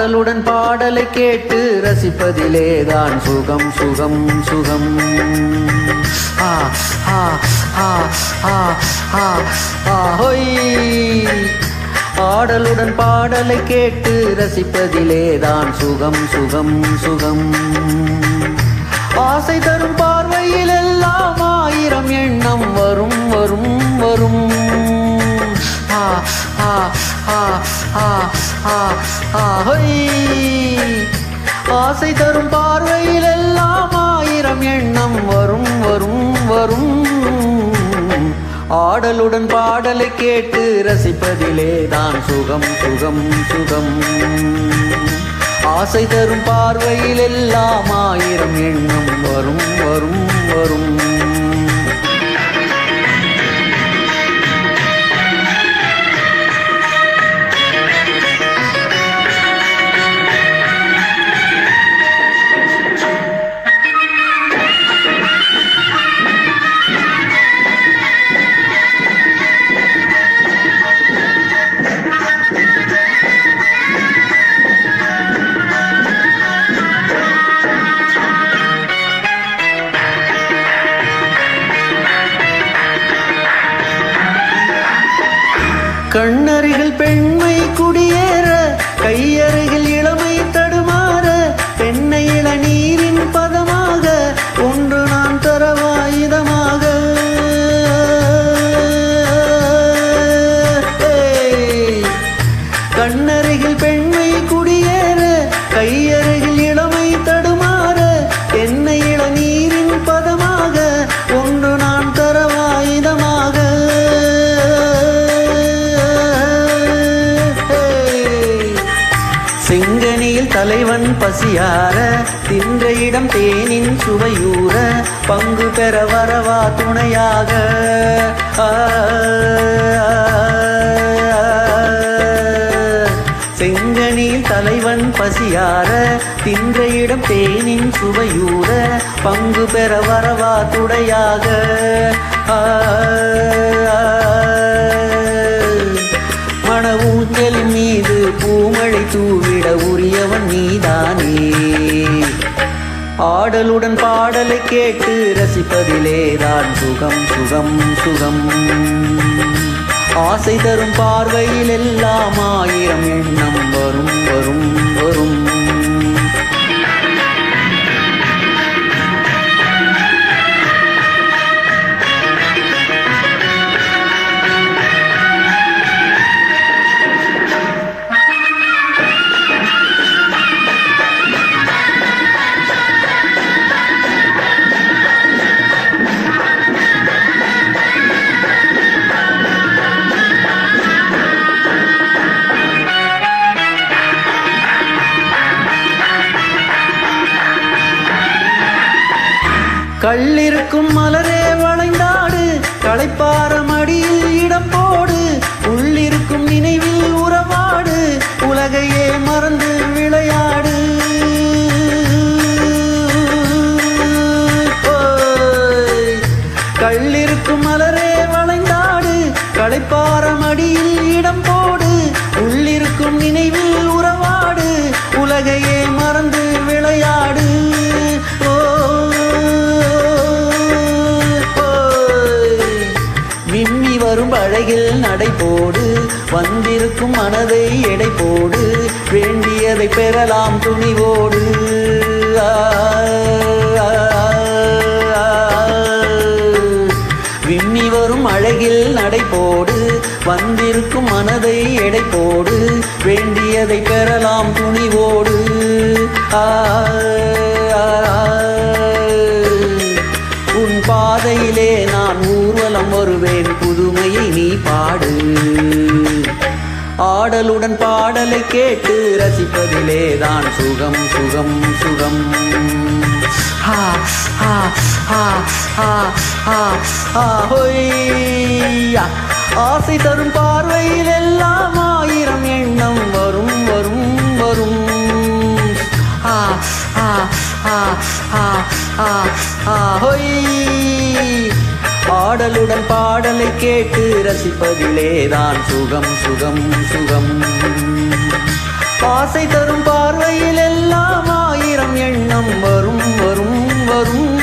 ஆடலுடன் பாடலை கேட்டு ரசிப்பதிலேதான் சுகம் சுகம் சுகம். ஆ ஆ ஆ ஆ ஆ ஆஹோய். ஆடலுடன் பாடலை கேட்டு ரசிப்பதிலேதான் சுகம் சுகம் சுகம். ஆசை தரும் பார்வையில் எல்லாம் ஆயிரம் எண்ணம் வரும் வரும் வரும். ஆ ஆ ஆ ஆ ஆ ஆஹோய். ஆசை தரும் பார்வையில் எல்லாம் ஆயிரம் எண்ணம் வரும் வரும் வரும். ஆடலுடன் பாடலை கேட்டு ரசிப்பதிலேதான் சுகம் சுகம் சுகம். ஆசை தரும் பார்வையில் எல்லாம் ஆயிரம் எண்ணம் வரும் வரும் வரும். கண்ணருகில் பெண்மை குடியேற, கையருகில் இளமை தடுமாற, பெண்ணை இளநீரின் பதமாக ஒன்று நான் தரவாயுதமாக. கண்ணருகில் பெண்மை குடியேற, கையருகில் இளமை தடுமாற, பெண்ணை இளநீரின் பதமாக ஒன்று நான் தரவாயுதமாக. செங்கனியில் தலைவன் பசியார, தின்ற இடம் தேனின் சுவையூற, பங்கு பெற வரவா துணையாக. செங்கனியில் தலைவன் பசியார, தின்ற இடம் தேனின் சுவையூற, பங்கு பெற வரவா துணையாக. மணவூஞ்சல் மீது பூமழை தூவிட உரியவன் நீதானே. ஆடலுடன் பாடலை கேட்டு ரசிப்பதிலேதான் சுகம் சுகம் சுகம். ஆசை தரும் பார்வையில் எல்லாம் ஆயிரம் எண்ணம் வரும் வரும் வரும். கள்ளிருக்கும் மலரே வளைந்தாடு, களைப்பார மடியில் இடம் போடு, உள்ளிருக்கும் நினைவில் உறவாடு, உலகையே மறந்து விளையாடு. கள்ளிருக்கும் மலரே வளைந்தாடு, களைப்பார மடியில் இடம் போடு, உள்ளிருக்கும் நினைவில் உறவாடு, உலகையே மறந்து விளையாடு. விம்மி வரும் அழகில் நடை போடு, வந்திருக்கும் மனதை எடை போடு, வேண்டியதை பெறலாம் துணிவோடு. விம்மி வரும் அழகில் நடை போடு, வந்திருக்கும் மனதை எடை போடு, வேண்டியதை பெறலாம் துணிவோடு. உன் பாதையிலே நான் ஊர்வலம் வருவேன், புதுமையை நீ பாடு. ஆடலுடன் பாடலை கேட்டு ரசிப்பதிலேதான் சுகம் சுகம் சுகம். ஹா ஹா ஹா ஹா ஹா ஆஹோய். ஆசை தரும் பார்வையில் எல்லாம் ஆயிரம் எண்ணம் வரும் வரும் வரும். ஆ ஆ ஆ ஆ ஆ ஆஹோய். ஆடலுடன் பாடலை கேட்டு ரசிப்பதிலேதான் சுகம் சுகம் சுகம். ஆசை தரும் பார்வையில் எல்லாம் ஆயிரம் எண்ணம் வரும் வரும் வரும்